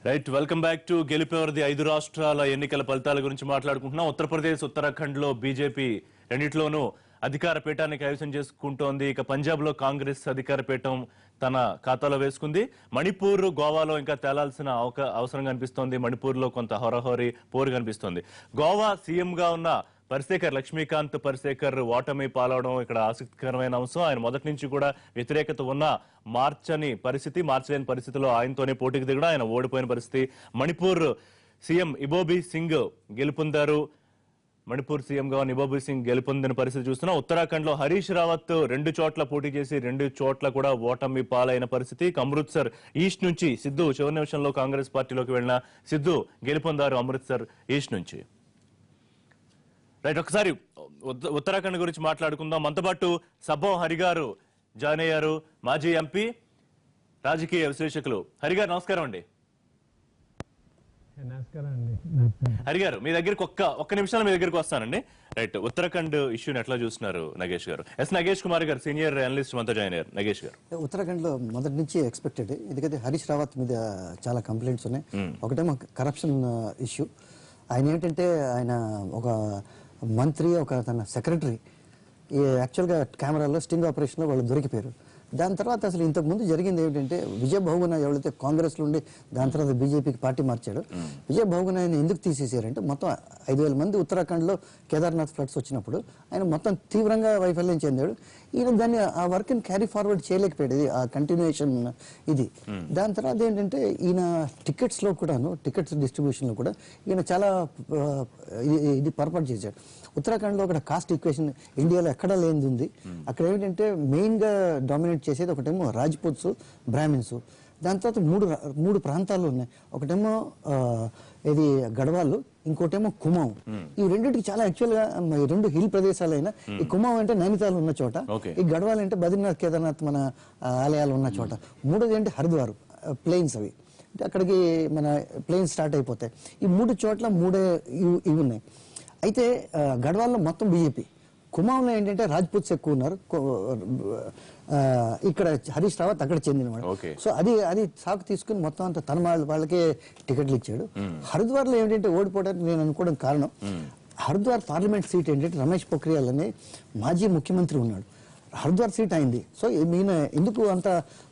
Right welcome back to గెలిపేవరది 5 రాష్ట్రాల ఎన్నికల ఫలితాల గురించి మాట్లాడుకుంటున్నాం. ఉత్తరప్రదేశ్ ఉత్తరాఖండ్ లో బీజేపీ రెండిట్లోనూ అధికార పీఠాన్ని కైవసం చేసుకుంటోంది. ఇక పంజాబ్ లో కాంగ్రెస్ అధికార పీఠం తన ఖాతాలో వేసుకుంది. మణిపూర్ గోవాలో ఇంకా తేలాల్సిన అవసరం కనిపిస్తోంది. మణిపూర్ లో కొంత హోరాహోరీ పోరు కనిపిస్తోంది. గోవా సీఎం గా ఉన్న పరిశేఖర్ లక్ష్మీకాంత్ పరిశేఖర్ ఓటమి పాలవడం ఇక్కడ ఆసక్తికరమైన అంశం. ఆయన మొదటి నుంచి కూడా వ్యతిరేకత ఉన్న మార్చలేని పరిస్థితిలో ఆయనతోనే పోటీకి దిగడం, ఆయన ఓడిపోయిన పరిస్థితి. మణిపూర్ సీఎం ఇబోబీ సింగ్ గెలుపొందారు. మణిపూర్ సీఎంగా ఇబోబీ సింగ్ గెలుపొందిన పరిస్థితి చూస్తున్నాం. ఉత్తరాఖండ్ లో హరీష్ రావత్ 2 చోట్ల పోటీ చేసి 2 చోట్ల కూడా ఓటమి పాలైన పరిస్థితి. అమృత్సర్ ఈస్ట్ నుంచి సిద్ధు చివరి నిమిషంలో కాంగ్రెస్ పార్టీలోకి వెళ్లిన సిద్ధు గెలుపొందారు అమృత్సర్ ఈస్ట్ నుంచి. రైట్, ఒకసారి ఉత్తరాఖండ్ గురించి మాట్లాడుకుందాం. మనతో పాటు సబ్బం హరిగారు జాయిన్ అయ్యారు, మాజీ ఎంపీ, రాజకీయ విశ్లేషకులు. హరిగారు నమస్కారం అండి. హరిగారు మీ దగ్గరికి ఒక్క నిమిషాలు మీ దగ్గరికి వస్తానండి. రైట్, ఉత్తరాఖండ్ ఇష్యూని ఎట్లా చూస్తున్నారు నగేష్ గారు? నగేష్ కుమార్ గారు సీనియర్ అనలిస్ట్ మనతో జాయిన్ అయ్యారు. నగేష్ గారు, ఉత్తరాఖండ్ లో మొదటి నుంచి ఎక్స్పెక్టెడ్, ఎందుకంటే హరీష్ రావత్ మీద చాలా కంప్లైంట్స్ ఉన్నాయి. ఒకటేమో కరప్షన్ ఇష్యూ. ఆయన ఏంటంటే ఆయన ఒక మంత్రి, ఒక తన సెక్రటరీ యాక్చువల్గా కెమెరాలో స్టింగ్ ఆపరేషన్లో వాళ్ళు దొరికిపోయారు. దాని తర్వాత అసలు ఇంతకుముందు జరిగింది ఏమిటంటే విజయ్ బహుగుణ ఎవరైతే కాంగ్రెస్లో ఉండి దాని తర్వాత బీజేపీకి పార్టీ మార్చాడు, విజయ్ బహుగుణ ఆయన ఎందుకు తీసేసారంటే మొత్తం 5,000 మంది ఉత్తరాఖండ్లో కేదార్నాథ్ ఫ్లడ్స్ వచ్చినప్పుడు ఆయన మొత్తం తీవ్రంగా వైఫల్యం చెందాడు. ఈయన దాన్ని ఆ వర్క్ని క్యారీ ఫార్వర్డ్ చేయలేకపోయాడు, ఆ కంటిన్యూషన్ ఇది. దాని తర్వాత ఏంటంటే ఈయన టికెట్స్లో కూడాను, టికెట్స్ డిస్ట్రిబ్యూషన్లో కూడా ఈయన చాలా ఇది పొరపాటు చేశాడు. ఉత్తరాఖండ్లో అక్కడ కాస్ట్ ఈక్వేషన్ ఇండియాలో ఎక్కడా లేనిది ఉంది. అక్కడ ఏంటంటే మెయిన్గా డామినేట్ చేసేది ఒకటేమో రాజ్పూత్స్, బ్రాహ్మిన్స్. దాని తర్వాత మూడు ప్రాంతాలు ఉన్నాయి. ఒకటేమో ఇది గఢవాళ్ళు, ఇంకోటేమో కుమాం. ఈ రెండింటికి చాలా యాక్చువల్గా 2 హిల్ ప్రదేశాలైనా ఈ కుమాం అంటే నైనితాల్ ఉన్న చోట, ఈ గఢవాల్ అంటే బద్రీనాథ్ కేదార్నాథ్ మన ఆలయాలు ఉన్న చోట. మూడోది అంటే హరిద్వార్ ప్లెయిన్స్, అవి అక్కడికి మన ప్లెయిన్స్ స్టార్ట్ అయిపోతాయి. ఈ 3 చోట్ల ఇవి ఉన్నాయి. అయితే గఢవాల్లో మొత్తం బీజేపీ, కుమాంలో ఏంటంటే రాజ్పూత్స్ ఎక్కువ ఉన్నారు. ఇక్కడ హరీష్ రావత్ అక్కడ చెందినవాడు. సో అది సాకు తీసుకుని మొత్తం అంతా తన వాళ్ళకే టికెట్లు ఇచ్చాడు. హరిద్వార్లో ఏంటంటే ఓడిపోవడానికి నేను అనుకోవడం కారణం, హరిద్వార్ పార్లమెంట్ సీట్ ఏంటంటే రమేష్ పొఖ్రియాల్ అనే మాజీ ముఖ్యమంత్రి ఉన్నాడు. హరిద్వార్ సీట్ అయింది. సో ఈయన ఎందుకు అంత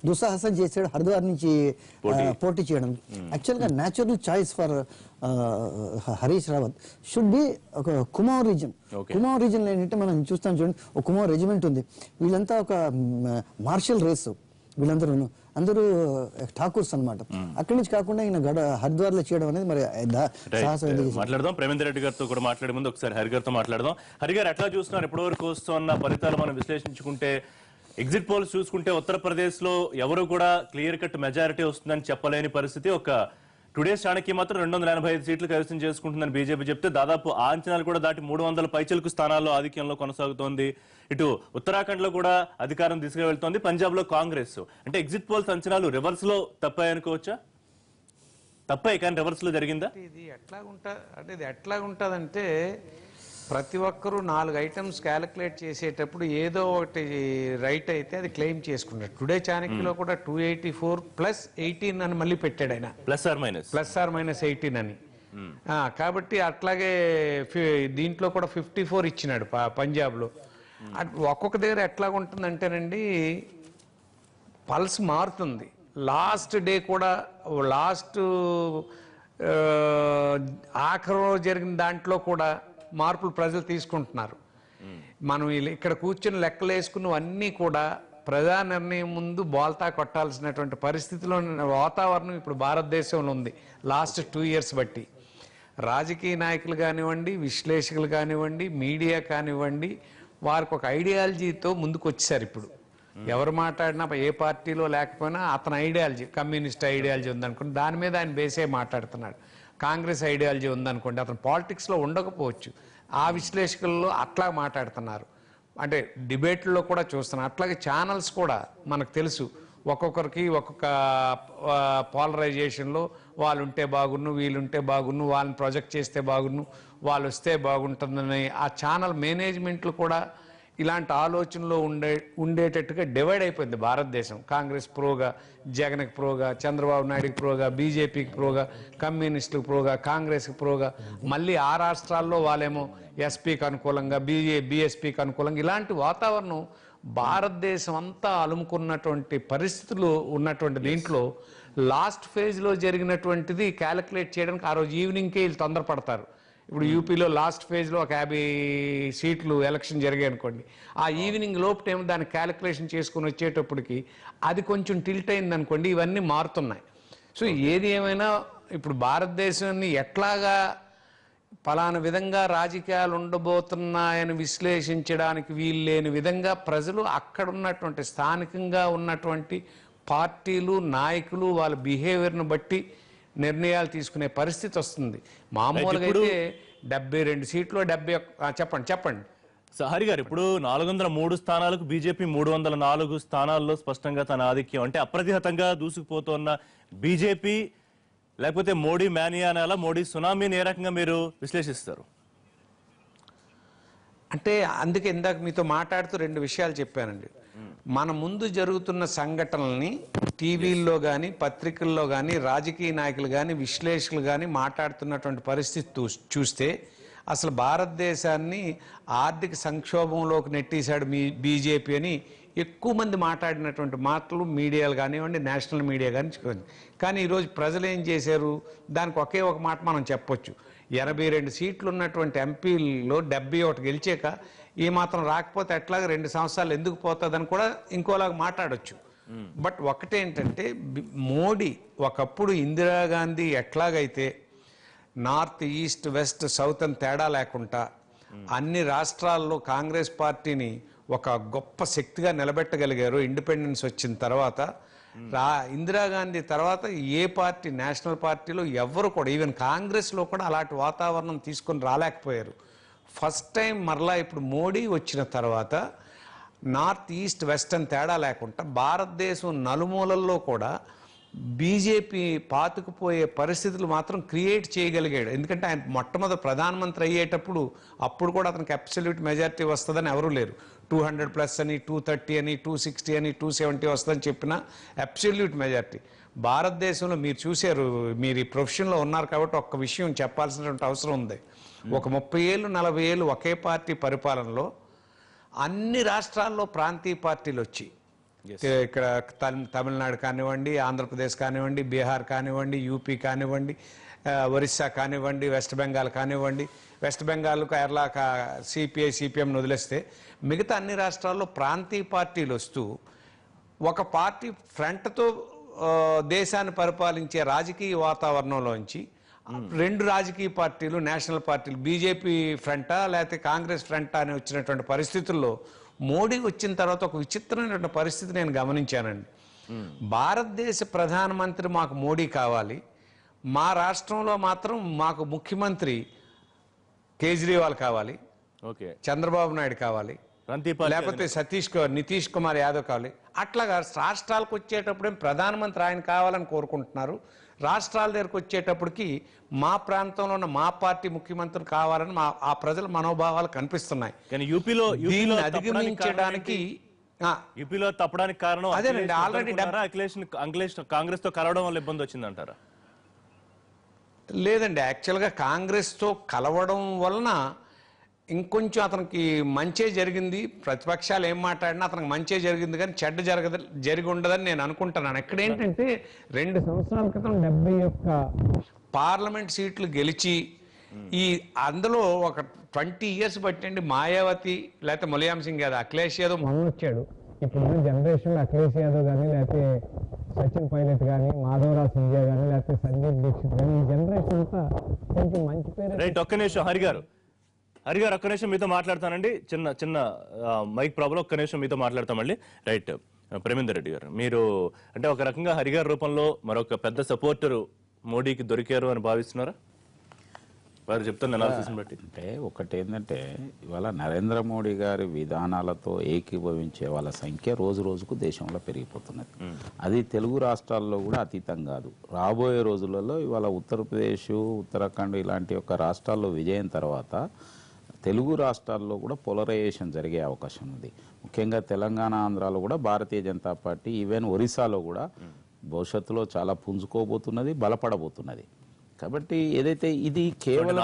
దుస్సాహసం చేశాడు హరిద్వార్ నుంచి పోటీ చేయడం? యాక్చువల్గా natural choice for Harish Rawat should be ఒక కుమాం రీజన్. కుమాం రీజన్ లో ఏంటంటే మనం చూస్తాం చూడండి, ఒక కుమాం రెజిమెంట్ ఉంది. వీళ్ళంతా ఒక మార్షల్ రేస్, అందరూ ఠాకూర్స్ అనమాట. అక్కడి నుంచి కాకుండా ఈయన హరిద్వార్ లో చేయడం అనేది మరి మాట్లాడదాం. ప్రేమేందర్ రెడ్డి గారితో కూడా మాట్లాడే ముందు ఒకసారి హరి గారితో మాట్లాడదాం. హరి గారు ఎట్లా చూస్తున్నారు ఇప్పటి వరకు వస్తున్న ఫలితాలు మనం విశ్లేషించుకుంటే? ఎగ్జిట్ పోల్స్ చూసుకుంటే ఉత్తరప్రదేశ్ లో ఎవరు కూడా క్లియర్ కట్ మెజారిటీ వస్తుందని చెప్పలేని పరిస్థితి. ఒక టుడేస్ చాణక్య మాత్రం 285 సీట్లు కైవసం చేసుకుంటుందని బీజేపీ చెప్తే దాదాపు ఆ అంచనాలు కూడా దాటి 300 పైచిలకు స్థానాల్లో ఆధిక్యంలో కొనసాగుతోంది. ఇటు ఉత్తరాఖండ్ లో కూడా అధికారం దిశగా వెళ్తోంది. పంజాబ్ లో కాంగ్రెస్. అంటే ఎగ్జిట్ పోల్స్ అంచనాలు రివర్స్ లో తప్పాయనుకోవచ్చా? తప్పాయి కానీ రివర్స్ లో జరిగిందా? ఇది ఎట్లా ఉంటదంటే ప్రతి ఒక్కరూ 4 ఐటమ్స్ క్యాలిక్యులేట్ చేసేటప్పుడు ఏదో ఒకటి రైట్ అయితే అది క్లెయిమ్ చేసుకున్నాడు. టుడే చాణక్యలో కూడా 284 ప్లస్ 18 అని మళ్ళీ పెట్టాడు ఆయన, ప్లస్ ఆర్ మైనస్ 18 అని. కాబట్టి అట్లాగే దీంట్లో కూడా 54 ఇచ్చినాడు పంజాబ్లో. ఒక్కొక్క దగ్గర ఎట్లా ఉంటుందంటేనండి పల్స్ మారుతుంది. లాస్ట్ డే కూడా ఆఖరిలో జరిగిన దాంట్లో కూడా మార్పులు ప్రజలు తీసుకుంటున్నారు. మనం ఇక్కడ కూర్చొని లెక్కలు వేసుకున్నవన్నీ కూడా ప్రజా నిర్ణయం ముందు బోల్తా కొట్టాల్సినటువంటి పరిస్థితిలో వాతావరణం ఇప్పుడు భారతదేశంలో ఉంది. లాస్ట్ 2 years బట్టి రాజకీయ నాయకులు కానివ్వండి, విశ్లేషకులు కానివ్వండి, మీడియా కానివ్వండి, వారికి ఒక ఐడియాలజీతో ముందుకు వచ్చేసారు. ఇప్పుడు ఎవరు మాట్లాడినా ఏ పార్టీలో లేకపోయినా అతని ఐడియాలజీ, కమ్యూనిస్ట్ ఐడియాలజీ ఉందనుకోండి, దాని మీద ఆయన బేసే మాట్లాడుతున్నాడు. కాంగ్రెస్ ఐడియాలజీ ఉందనుకోండి, అతను పాలిటిక్స్లో ఉండకపోవచ్చు, ఆ విశ్లేషకుల్లో అట్లా మాట్లాడుతున్నారు. అంటే డిబేట్లో కూడా చూస్తున్నాం. అట్లాగే ఛానల్స్ కూడా మనకు తెలుసు, ఒక్కొక్కరికి ఒక్కొక్క పోలరైజేషన్లో వాళ్ళు ఉంటే బాగున్ను, వీళ్ళుంటే బాగున్ను, వాళ్ళని ప్రొజెక్ట్ చేస్తే బాగున్ను, వాళ్ళు వస్తే బాగుంటుందని ఆ ఛానల్ మేనేజ్మెంట్లు కూడా ఇలాంటి ఆలోచనలో ఉండేటట్టుగా డివైడ్ అయిపోయింది భారతదేశం. కాంగ్రెస్ ప్రోగా, జగన్కి ప్రోగా, చంద్రబాబు నాయుడుకి ప్రోగా, బీజేపీకి ప్రోగా, కమ్యూనిస్టులకు ప్రోగా, కాంగ్రెస్కి ప్రోగా, మళ్ళీ ఆ రాష్ట్రాల్లో వాళ్ళేమో ఎస్పీకి అనుకూలంగా, బీఎస్పీకి అనుకూలంగా, ఇలాంటి వాతావరణం భారతదేశం అంతా అలుముకున్నటువంటి పరిస్థితులు ఉన్నటువంటి దీంట్లో లాస్ట్ ఫేజ్లో జరిగినటువంటిది క్యాలిక్యులేట్ చేయడానికి ఆ రోజు ఈవినింగ్కే వీళ్ళు తొందరపడతారు. ఇప్పుడు యూపీలో లాస్ట్ ఫేజ్లో ఒక 50 సీట్లు ఎలక్షన్ జరిగాయి అనుకోండి, ఆ ఈవినింగ్ లోపుటేమో దాన్ని క్యాలిక్యులేషన్ చేసుకుని వచ్చేటప్పటికి అది కొంచెం టిల్ట్ అయింది అనుకోండి, ఇవన్నీ మారుతున్నాయి. సో ఏది ఏమైనా ఇప్పుడు భారతదేశాన్ని ఎట్లాగా పలానా విధంగా రాజకీయాలు ఉండబోతున్నాయని విశ్లేషించడానికి వీల్లేని విధంగా ప్రజలు అక్కడ ఉన్నటువంటి స్థానికంగా ఉన్నటువంటి పార్టీలు, నాయకులు వాళ్ళ బిహేవియర్ను బట్టి నిర్ణయాలు తీసుకునే పరిస్థితి వస్తుంది. మామూలుగా అయితే 72 సీట్లు 71. చెప్పండి హరి గారు. ఇప్పుడు 403 స్థానాలకు బీజేపీ 304 స్థానాల్లో స్పష్టంగా తన ఆధిక్యం, అంటే అప్రతిహతంగా దూసుకుపోతున్న బీజేపీ, లేకపోతే మోడీ మేనియా అనాలా, మోడీ సునామీని ఏ రకంగా మీరు విశ్లేషిస్తారు? అంటే అందుకే ఇందాక మీతో మాట్లాడుతూ 2 విషయాలు చెప్పానండి. మన ముందు జరుగుతున్న సంఘటనల్ని టీవీల్లో కానీ, పత్రికల్లో కానీ, రాజకీయ నాయకులు కానీ, విశ్లేషకులు కానీ మాట్లాడుతున్నటువంటి పరిస్థితి చూస్తే అసలు భారతదేశాన్ని ఆర్థిక సంక్షోభంలోకి నెట్టేశాడు బీజేపీ అని ఎక్కువ మంది మాట్లాడినటువంటి మాటలు మీడియాలు కానివ్వండి, నేషనల్ మీడియా కానీ. కానీ ఈరోజు ప్రజలు ఏం చేశారు, దానికి ఒకే ఒక మాట మనం చెప్పొచ్చు. 82 సీట్లు ఉన్నటువంటి ఎంపీల్లో 71 గెలిచాక ఈ మాత్రం రాకపోతే ఎట్లాగా 2 సంవత్సరాలు ఎందుకు పోతుందని కూడా ఇంకోలాగా మాట్లాడొచ్చు. బట్ ఒకటేంటంటే, మోడీ ఒకప్పుడు ఇందిరాగాంధీ ఎట్లాగైతే నార్త్, ఈస్ట్, వెస్ట్, సౌత్ అని తేడా లేకుండా అన్ని రాష్ట్రాల్లో కాంగ్రెస్ పార్టీని ఒక గొప్ప శక్తిగా నిలబెట్టగలిగారు ఇండిపెండెన్స్ వచ్చిన తర్వాత, ఇందిరాగాంధీ తర్వాత ఏ పార్టీ, నేషనల్ పార్టీలో ఎవరు కూడా, ఈవెన్ కాంగ్రెస్లో కూడా అలాంటి వాతావరణం తీసుకొని రాలేకపోయారు. ఫస్ట్ టైం మరలా ఇప్పుడు మోడీ వచ్చిన తర్వాత నార్త్, ఈస్ట్, వెస్ట్ అని తేడా లేకుండా భారతదేశం నలుమూలల్లో కూడా బీజేపీ పాతుకుపోయే పరిస్థితులు మాత్రం క్రియేట్ చేయగలిగాడు. ఎందుకంటే ఆయన మొట్టమొదటి ప్రధానమంత్రి అయ్యేటప్పుడు అప్పుడు కూడా అతనికి అబ్సల్యూట్ మెజారిటీ వస్తుందని ఎవరూ లేరు. 200+ అని, 230 అని, 260 అని, 270 వస్తుందని చెప్పిన అబ్సల్యూట్ మెజారిటీ భారతదేశంలో మీరు చూశారు. మీరు ఈ ప్రొఫెషన్లో ఉన్నారు కాబట్టి ఒక్క విషయం చెప్పాల్సినటువంటి అవసరం ఉంది. ఒక 30 ఏళ్ళు 40 ఏళ్ళు ఒకే పార్టీ పరిపాలనలో అన్ని రాష్ట్రాల్లో ప్రాంతీయ పార్టీలు వచ్చి, ఇక్కడ తమిళనాడు కానివ్వండి, ఆంధ్రప్రదేశ్ కానివ్వండి, బీహార్ కానివ్వండి, యూపీ కానివ్వండి, ఒరిస్సా కానివ్వండి, వెస్ట్ బెంగాల్ కానివ్వండి, వెస్ట్ బెంగాల్ కేరళ సిపిఐ సిపిఎంను వదిలేస్తే మిగతా అన్ని రాష్ట్రాల్లో ప్రాంతీయ పార్టీలు వస్తూ ఒక పార్టీ ఫ్రంట్తో దేశాన్ని పరిపాలించే రాజకీయ వాతావరణంలోంచి 2 రాజకీయ పార్టీలు, నేషనల్ పార్టీలు, బీజేపీ ఫ్రంటా లేకపోతే కాంగ్రెస్ ఫ్రంటా అని వచ్చినటువంటి పరిస్థితుల్లో మోడీ వచ్చిన తర్వాత ఒక విచిత్రమైనటువంటి పరిస్థితి నేను గమనించానండి. భారతదేశ ప్రధానమంత్రి మాకు మోడీ కావాలి, మా రాష్ట్రంలో మాత్రం మాకు ముఖ్యమంత్రి కేజ్రీవాల్ కావాలి, చంద్రబాబు నాయుడు కావాలి, లేకపోతే నితీష్ కుమార్ యాదవ్ కావాలి. అట్లాగా రాష్ట్రాలకు వచ్చేటప్పుడే ప్రధానమంత్రి ఆయన కావాలని కోరుకుంటున్నారు. రాష్ట్రాల దగ్గరకు వచ్చేటప్పటికి మా ప్రాంతంలో ఉన్న మా పార్టీ ముఖ్యమంత్రి కావాలని ఆ ప్రజల మనోభావాలు కనిపిస్తున్నాయి. దీన్ని అధిగమించడానికి యూపీలో తప్పడానికి కారణం అదేనండి. ఆల్రెడీ కాంగ్రెస్ తో కలవడం వల్ల ఇబ్బంది వచ్చిందంటారా? లేదండి, యాక్చువల్గా కాంగ్రెస్తో కలవడం వలన ఇంకొంచెం అతనికి మంచే జరిగింది. ప్రతిపక్షాలు ఏం మాట్లాడినా అతనికి మంచే జరిగింది, కానీ చెడ్డ జరిగి ఉండదని నేను అనుకుంటున్నాను. ఇక్కడ ఏంటంటే 2 సంవత్సరాల క్రితం 71 పార్లమెంట్ సీట్లు గెలిచి అందులో ఒక 20 ఇయర్స్ బట్టండి మాయావతి లేకపోతే ములాయం సింగ్ యాదవ్, అఖిలేష్ యాదవ్ మొన్న వచ్చాడు. ఇప్పుడున్న జనరేషన్ అఖిలేష్ యాదవ్ కానీ, లేకపోతే సచిన్ పైలట్ కానీ, మాధవరావు సింధియా కానీ, లేకపోతే సందీప్ దీక్షిత్ కానీ, ఈ జనరేషన్ అంతా కొంచెం మంచి పేరు. రైట్, ఒక్క నిమిషం హరి గారు ఒక్క నిమిషం మీతో మాట్లాడతానండి. చిన్న మైక్ ప్రాబ్లం, ఒక్క నిమిషం మీతో మాట్లాడతాం మళ్ళీ. రైట్, ప్రేమేందర్ రెడ్డి గారు, మీరు అంటే ఒక రకంగా హరి గారి రూపంలో మరొక పెద్ద సపోర్టరు మోడీకి దొరికారు అని భావిస్తున్నారా? వారు చెప్తున్న అనాలిసిస్ని బట్టి అంటే ఒకటి ఏంటంటే, ఇవాళ నరేంద్ర మోడీ గారి విధానాలతో ఏకీభవించే వాళ్ళ సంఖ్య రోజు రోజుకు దేశంలో పెరిగిపోతున్నది. అది తెలుగు రాష్ట్రాల్లో కూడా అతీతం కాదు. రాబోయే రోజులలో ఇవాళ ఉత్తరప్రదేశ్, ఉత్తరాఖండ్ ఇలాంటి ఒక రాష్ట్రాల్లో విజయం తర్వాత తెలుగు రాష్ట్రాల్లో కూడా పోలరైజేషన్ జరిగే అవకాశం ఉంది. ముఖ్యంగా తెలంగాణ, ఆంధ్రాలో కూడా భారతీయ జనతా పార్టీ, ఈవెన్ ఒరిస్సాలో కూడా భవిష్యత్తులో చాలా పుంజుకోబోతున్నది, బలపడబోతున్నది. కాబట్టి ఏదైతే ఇది కేవలం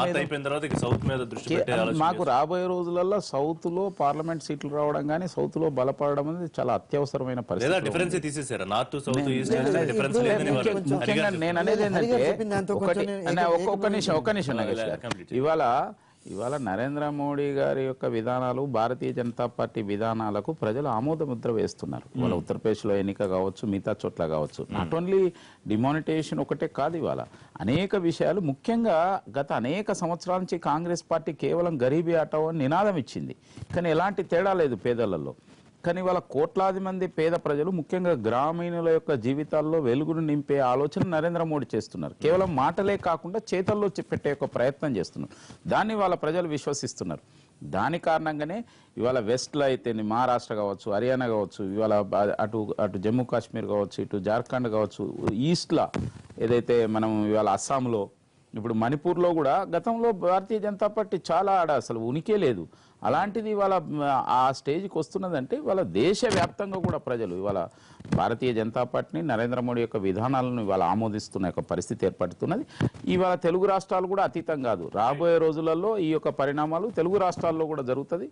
మాకు రాబోయే రోజులలో సౌత్ లో పార్లమెంట్ సీట్లు రావడం కానీ సౌత్ లో బలపడడం అనేది చాలా అత్యవసరమైన పరిస్థితి. ముఖ్యంగా నేను అనేది ఏంటంటే ఒక్క నిమిషం నాగేష్ గారు, ఇవాళ నరేంద్ర మోడీ గారి యొక్క విధానాలు, భారతీయ జనతా పార్టీ విధానాలకు ప్రజలు ఆమోద ముద్ర వేస్తున్నారు. ఇవాళ ఉత్తరప్రదేశ్లో ఎన్నిక కావచ్చు, మిగతా చోట్ల కావచ్చు. నాట్ ఓన్లీ డిమానిటైజేషన్ ఒకటే కాదు, ఇవాళ అనేక విషయాలు. ముఖ్యంగా గత అనేక సంవత్సరాల నుంచి కాంగ్రెస్ పార్టీ కేవలం గరీబీ ఆటో అని నినాదం ఇచ్చింది, కానీ ఎలాంటి తేడా లేదు పేదలలో. కానీ వాళ్ళ కోట్లాది మంది పేద ప్రజలు, ముఖ్యంగా గ్రామీణుల యొక్క జీవితాల్లో వెలుగును నింపే ఆలోచన నరేంద్ర మోడీ చేస్తున్నారు. కేవలం మాటలే కాకుండా చేతల్లో పెట్టే ఒక ప్రయత్నం చేస్తున్నారు. దాన్ని వాళ్ళ ప్రజలు విశ్వసిస్తున్నారు. దాని కారణంగానే ఇవాళ వెస్ట్లో అయితే మహారాష్ట్ర కావచ్చు, హర్యానా కావచ్చు, ఇవాళ అటు జమ్మూ కాశ్మీర్ కావచ్చు, ఇటు జార్ఖండ్ కావచ్చు, ఈస్ట్లో ఏదైతే మనం ఇవాళ అస్సాంలో, ఇప్పుడు మణిపూర్లో కూడా గతంలో భారతీయ జనతా పార్టీ చాలా అసలు ఉనికే లేదు. అలాంటిది ఇవాళ ఆ స్టేజ్కి వస్తున్నదంటే ఇవాళ దేశవ్యాప్తంగా కూడా ప్రజలు ఇవాళ భారతీయ జనతా పార్టీని, నరేంద్ర మోడీ యొక్క విధానాలను ఇవాళ ఆమోదిస్తున్న యొక్క పరిస్థితి ఏర్పడుతున్నది. ఇవాళ తెలుగు రాష్ట్రాలు కూడా అతీతం కాదు. రాబోయే రోజులలో ఈ యొక్క పరిణామాలు తెలుగు రాష్ట్రాల్లో కూడా జరుగుతుంది.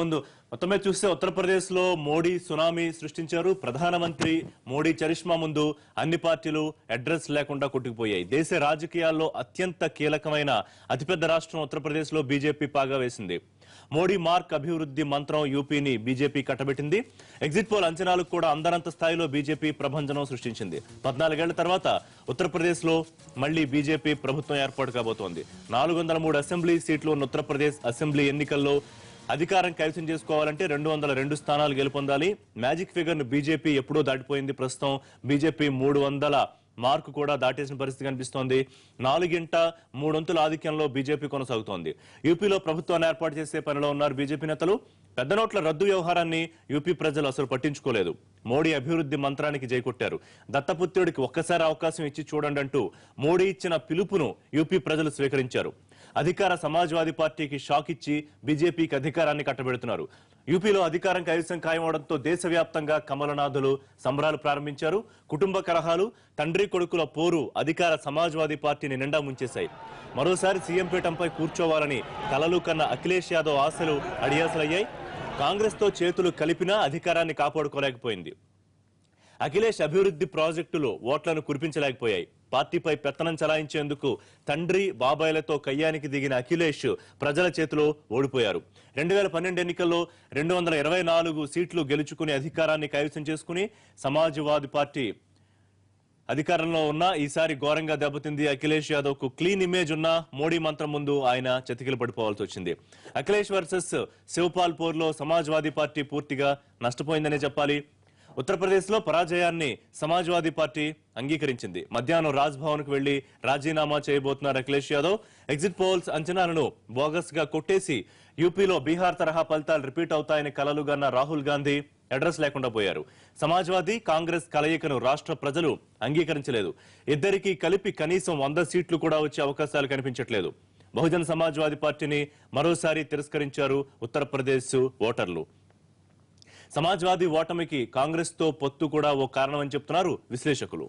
ముందు మొత్తం మీద చూస్తే ఉత్తరప్రదేశ్ లో మోడీ సునామీ సృష్టించారు. ప్రధానమంత్రి మోడీ చరిష్మా ముందు అన్ని పార్టీలు అడ్రస్ లేకుండా కొట్టుకుపోయాయి. దేశ రాజకీయాల్లో అత్యంత కీలకమైన అతిపెద్ద రాష్ట్రం ఉత్తరప్రదేశ్ లో బీజేపీ పాగా వేసింది. మోడీ మార్క్ అభివృద్ధి మంత్రం యూపీని బీజేపీ కట్టబెట్టింది. ఎగ్జిట్ పోల్ అంచనాలకు కూడా అందరంత స్థాయిలో బీజేపీ ప్రభంజనం సృష్టించింది. 14 ఏళ్ల తర్వాత ఉత్తరప్రదేశ్ లో మళ్లీ బీజేపీ ప్రభుత్వం ఏర్పాటు కాబోతోంది. 403 అసెంబ్లీ సీట్లు ఉన్న ఉత్తరప్రదేశ్ అసెంబ్లీ ఎన్నికల్లో అధికారం కైవసం చేసుకోవాలంటే 202 స్థానాలు గెలుపొందాలి. మ్యాజిక్ ఫిగర్ ను బీజేపీ ఎప్పుడో దాటిపోయింది. ప్రస్తుతం బీజేపీ 300 మార్కు కూడా దాటేసిన పరిస్థితి కనిపిస్తోంది. 4/3 ఆధిక్యంలో బీజేపీ కొనసాగుతోంది. యూపీలో ప్రభుత్వాన్ని ఏర్పాటు చేసే పనిలో ఉన్నారు బీజేపీ నేతలు. పెద్ద నోట్ల రద్దు వ్యవహారాన్ని యూపీ ప్రజలు అసలు పట్టించుకోలేదు. మోడీ అభివృద్ధి మంత్రానికి జైకొట్టారు. దత్తపుత్రుడికి ఒక్కసారి అవకాశం ఇచ్చి చూడండి అంటూ మోడీ ఇచ్చిన పిలుపును యూపీ ప్రజలు స్వీకరించారు. అధికార సమాజ్వాదీ పార్టీకి షాక్ ఇచ్చి బీజేపీకి అధికారాన్ని కట్టబెడుతున్నారు. యూపీలో అధికారం కైవసం ఖాయమవడంతో దేశవ్యాప్తంగా కమలనాథులు సంబరాలు ప్రారంభించారు. కుటుంబ కలహాలు, తండ్రి కొడుకుల పోరు అధికార సమాజ్వాదీ పార్టీని నిండా ముంచేశాయి. మరోసారి సీఎం పీఠంపై కూర్చోవాలని కలలు కన్న అఖిలేష్ యాదవ్ ఆశలు అడియాసలయ్యాయి. కాంగ్రెస్ తో చేతులు కలిపినా అధికారాన్ని కాపాడుకోలేకపోయింది. అఖిలేష్ అభివృద్ధి ప్రాజెక్టులు ఓట్లను కురిపించలేకపోయాయి. పార్టీపై పెత్తనం చలాయించేందుకు తండ్రి బాబాయిలతో కయ్యానికి దిగిన అఖిలేష్ ప్రజల చేతిలో ఓడిపోయారు. 2012 ఎన్నికల్లో 224 సీట్లు గెలుచుకుని అధికారాన్ని కైవసం చేసుకుని సమాజ్వాదీ పార్టీ అధికారంలో ఉన్న ఈసారి ఘోరంగా దెబ్బతింది. అఖిలేష్ యాదవ్ కు క్లీన్ ఇమేజ్ ఉన్న మోడీ మంత్రం ముందు ఆయన చతికిల పడిపోవాల్సి వచ్చింది. అఖిలేష్ వర్సెస్ శివపాల్ పోర్లో సమాజ్వాదీ పార్టీ పూర్తిగా నష్టపోయిందనే చెప్పాలి. ఉత్తరప్రదేశ్ లో పరాజయాన్ని సమాజ్వాదీ పార్టీ అంగీకరించింది. మధ్యాహ్నం రాజ్ భవన్ కు వెళ్లి రాజీనామా చేయబోతున్నారు అఖిలేష్ యాదవ్. ఎగ్జిట్ పోల్స్ అంచనాలను బోగస్ గా కొట్టేసి యూపీలో బీహార్ తరహా ఫలితాలు రిపీట్ అవుతాయని కలలుగన్న రాహుల్ గాంధీ అడ్రస్ లేకుండా పోయారు. సమాజ్వాదీ కాంగ్రెస్ కలయికను రాష్ట్ర ప్రజలు అంగీకరించలేదు. ఇద్దరికీ కలిపి కనీసం 100 సీట్లు కూడా వచ్చే అవకాశాలు కనిపించట్లేదు. బహుజన్ సమాజ్వాదీ పార్టీని మరోసారి తిరస్కరించారు ఉత్తరప్రదేశ్ ఓటర్లు. సమాజ్వాదీ ఓటమికి కాంగ్రెస్ తో పొత్తు కూడా ఓ కారణమని చెప్తున్నారు విశ్లేషకులు.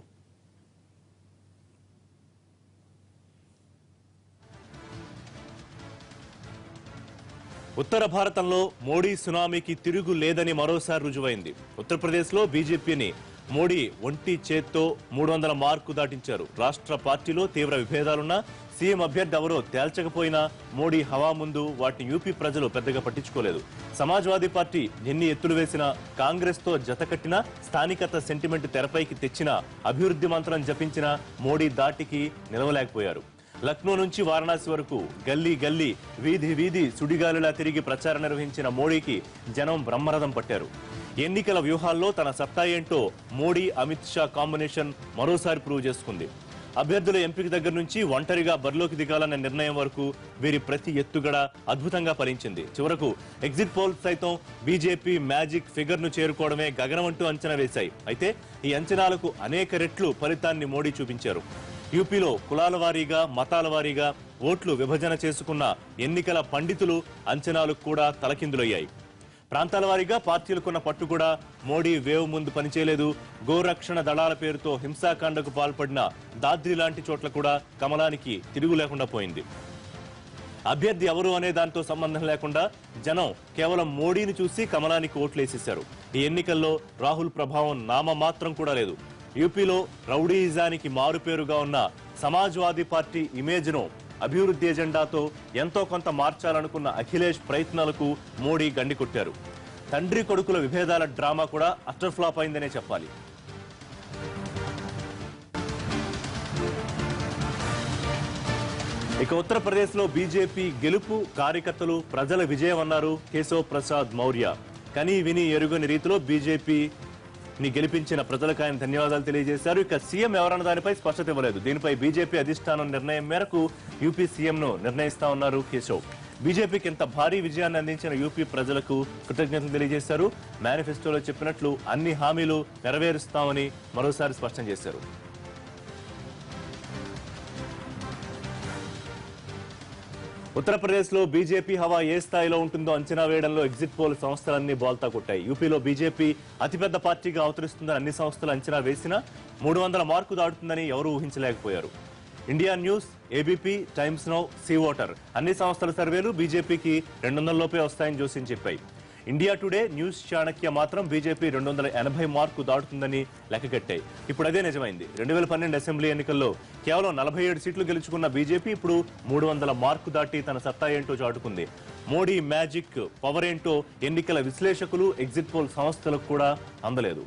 ఉత్తర భారతంలో మోడీ సునామీకి తిరుగు లేదని మరోసారి రుజువైంది. ఉత్తరప్రదేశ్ లో బీజేపీని మోడీ ఒంటి చేత్తో 300 మార్కు దాటించారు. రాష్ట్ర పార్టీలో తీవ్ర విభేదాలున్నా సీఎం అభ్యర్థి ఎవరో తేల్చకపోయినా మోడీ హవా ముందు వాటిని యూపీ ప్రజలు పెద్దగా పట్టించుకోలేదు. సమాజ్వాదీ పార్టీ ఎన్ని ఎత్తులు వేసినా, కాంగ్రెస్ తో జతకట్టినా, స్థానికత సెంటిమెంట్ తెరపైకి తెచ్చినా, అభివృద్ధి మంత్రం జపించిన మోడీ దాటికి నిలవలేకపోయారు. లక్నో నుంచి వారణాసి వరకు గల్లీ గల్లీ, వీధి వీధి సుడిగాలిలా తిరిగి ప్రచారం నిర్వహించిన మోడీకి జనం బ్రహ్మరథం పట్టారు. ఎన్నికల వ్యూహాల్లో తన సత్తా ఏంటో మోడీ అమిత్ షా కాంబినేషన్ మరోసారి ప్రూవ్ చేసుకుంది. అభ్యర్థుల ఎంపిక దగ్గర నుంచి ఒంటరిగా బరిలోకి దిగాలన్న నిర్ణయం వరకు వీరి ప్రతి ఎత్తుగడ అద్భుతంగా ఫలించింది. చివరకు ఎగ్జిట్ పోల్స్ సైతం బీజేపీ మ్యాజిక్ ఫిగర్ ను చేరుకోవడమే గగనమంటూ అంచనా వేశాయి. అయితే ఈ అంచనాలకు అనేక రెట్లు ఫలితాన్ని మోడీ చూపించారు. యూపీలో కులాల వారీగా, మతాల వారీగా ఓట్లు విభజన చేసుకున్న ఎన్నికల పండితులు అంచనాలు కూడా తలకిందులయ్యాయి. ప్రాంతాల వారీగా పార్టీలకున్న పట్టు కూడా మోడీ వేవ్ ముందు పనిచేయలేదు. గోరక్షణ దళాల పేరుతో హింసాకాండకు పాల్పడిన దాద్రి లాంటి చోట్ల కూడా కమలానికి తిరుగు లేకుండా పోయింది. అభ్యర్థి ఎవరు అనే దాంతో సంబంధం లేకుండా జనం కేవలం మోడీని చూసి కమలానికి ఓట్లేసేశారు. ఈ ఎన్నికల్లో రాహుల్ ప్రభావం నామమాత్రం కూడా లేదు. యూపీలో రౌడీయిజానికి మారుపేరుగా ఉన్న సమాజ్వాదీ పార్టీ ఇమేజ్ను అభివృద్ధి ఎజెండాతో ఎంతో కొంత మార్చాలనుకున్న అఖిలేష్ ప్రయత్నాలకు మోడీ గండి కొట్టారు. తండ్రి కొడుకుల విభేదాల డ్రామా కూడా అటర్ ఫ్లాప్ అయిందనే చెప్పాలి. ఇక ఉత్తరప్రదేశ్లో బీజేపీ గెలుపు కార్యకర్తలు ప్రజల విజయం అన్నారు కేశవ్ ప్రసాద్ మౌర్య. కనీ విని ఎరుగని రీతిలో బీజేపీని గెలిపించిన ప్రజలకు ఆయన ధన్యవాదాలు తెలియజేశారు. ఇక సీఎం ఎవరన్న దానిపై స్పష్టత ఇవ్వలేదు. దీనిపై బీజేపీ అధిష్టానం నిర్ణయం మేరకు యూపీ సీఎంను నిర్ణయిస్తా ఉన్నారు కేశవ్. బీజేపీకి ఇంత భారీ విజయాన్ని అందించిన యూపీ ప్రజలకు కృతజ్ఞతలు తెలియజేశారు. మేనిఫెస్టోలో చెప్పినట్లు అన్ని హామీలు నెరవేరుస్తామని మరోసారి స్పష్టం చేశారు. ఉత్తరప్రదేశ్లో బీజేపీ హవా ఏ స్థాయిలో ఉంటుందో అంచనా వేయడంలో ఎగ్జిట్ పోల్ సంస్థలన్నీ బోల్తా కొట్టాయి. యూపీలో బీజేపీ అతిపెద్ద పార్టీగా అవతరిస్తుందని అన్ని సంస్థలు అంచనా వేసినా 300 మార్కు దాటుతుందని ఎవరూ ఊహించలేకపోయారు. India News, ABP, Times Now, C Voter అన్ని సంస్థల సర్వేలు బీజేపీకి 200 లోపే వస్తాయని జోసిన్ చెప్పాయి. ఇండియా టుడే, న్యూస్ చాణక్య మాత్రం బీజేపీ 280 మార్కు దాటుతుందని లెక్కగట్టాయి. ఇప్పుడు అదే నిజమైంది. 2012 అసెంబ్లీ ఎన్నికల్లో కేవలం 47 సీట్లు గెలుచుకున్న బీజేపీ ఇప్పుడు 300 మార్కు దాటి తన సత్తా ఏంటో చాటుకుంది. మోడీ మ్యాజిక్ పవర్ ఏంటో ఎన్నికల విశ్లేషకులు, ఎగ్జిట్ పోల్ సంస్థలకు కూడా అందలేదు.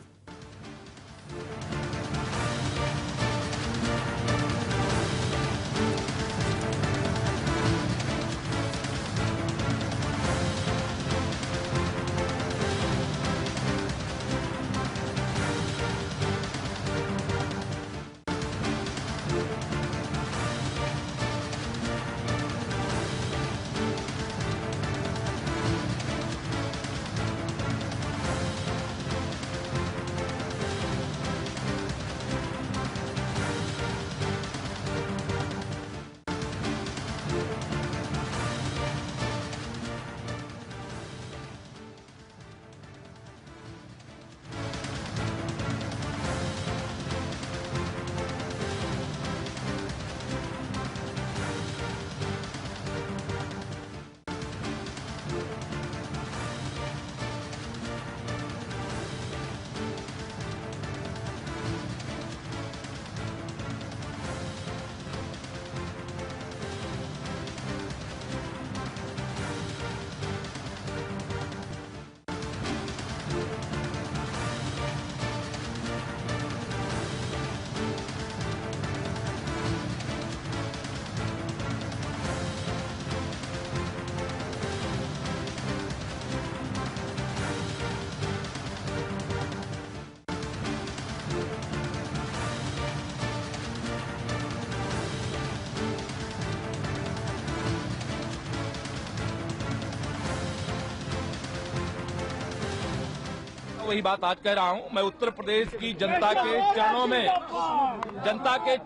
वही बात आज कह रहा हूं। मैं उत्तर प्रदेश की जनता के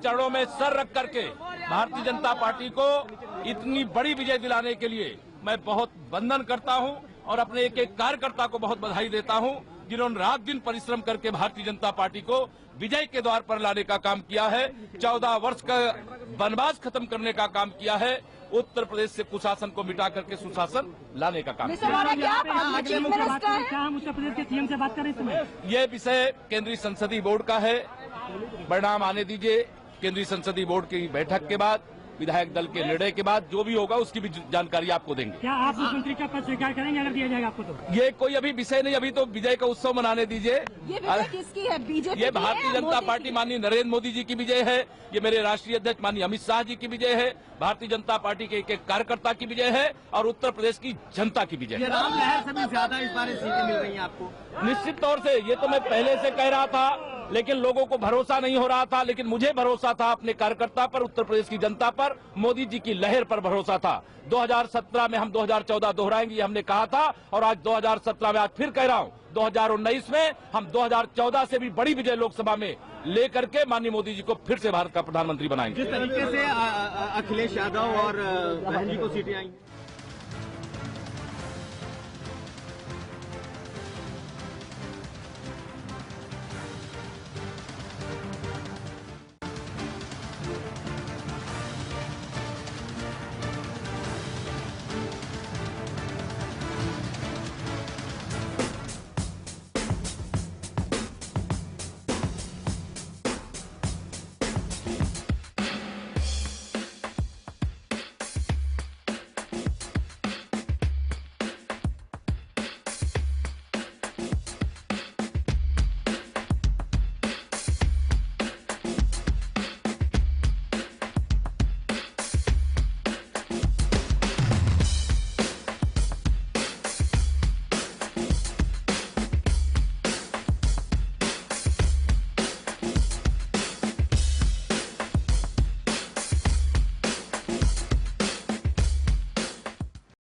चरणों में सर रख करके भारतीय जनता पार्टी को इतनी बड़ी विजय दिलाने के लिए मैं बहुत वंदन करता हूं और अपने एक एक कार्यकर्ता को बहुत बधाई देता हूं, जिन्होंने रात दिन परिश्रम करके भारतीय जनता पार्टी को विजय के द्वार पर लाने का काम किया है। 14 वर्ष का वनवास खत्म करने का काम किया है। उत्तर प्रदेश से कुशासन को मिटा करके सुशासन लाने का काम किया। हम उत्तर प्रदेश के सीएम से बात कर रहे हैं। ये विषय केंद्रीय संसदीय बोर्ड का है। परिणाम आने दीजिए। केंद्रीय संसदीय बोर्ड की बैठक के बाद, विधायक दल के निर्णय के बाद जो भी होगा उसकी भी जानकारी आपको देंगे। क्या आप मुख्यमंत्री का पद स्वीकार करेंगे अगर दिया जाएगा आपको? तो ये कोई अभी विषय नहीं, अभी तो विजय का उत्सव मनाने दीजिए। ये विजय किसकी है? बीजेपी? ये भारतीय जनता पार्टी माननीय नरेंद्र मोदी जी की विजय है। ये मेरे राष्ट्रीय अध्यक्ष माननीय अमित शाह जी की विजय है। भारतीय जनता पार्टी के एक एक कार्यकर्ता की विजय है और उत्तर प्रदेश की जनता की विजय है। राम लहर से भी ज्यादा इस बार सीटें मिल रही हैं आपको? निश्चित तौर से ये तो मैं पहले से कह रहा था लेकिन लोगों को भरोसा नहीं हो रहा था। लेकिन मुझे भरोसा था अपने कार्यकर्ता पर, उत्तर प्रदेश की जनता पर, मोदी जी की लहर पर भरोसा था। 2017 में हम 2014 दोहराएंगे ये हमने कहा था, और आज 2017 में आज फिर कह रहा हूं 2019 में हम 2014 से भी बड़ी विजय लोकसभा में लेकर के माननीय मोदी जी को फिर से भारत का प्रधानमंत्री बनाएंगे। जिस तरीके से अखिलेश यादव और बहन जी को सीटें आई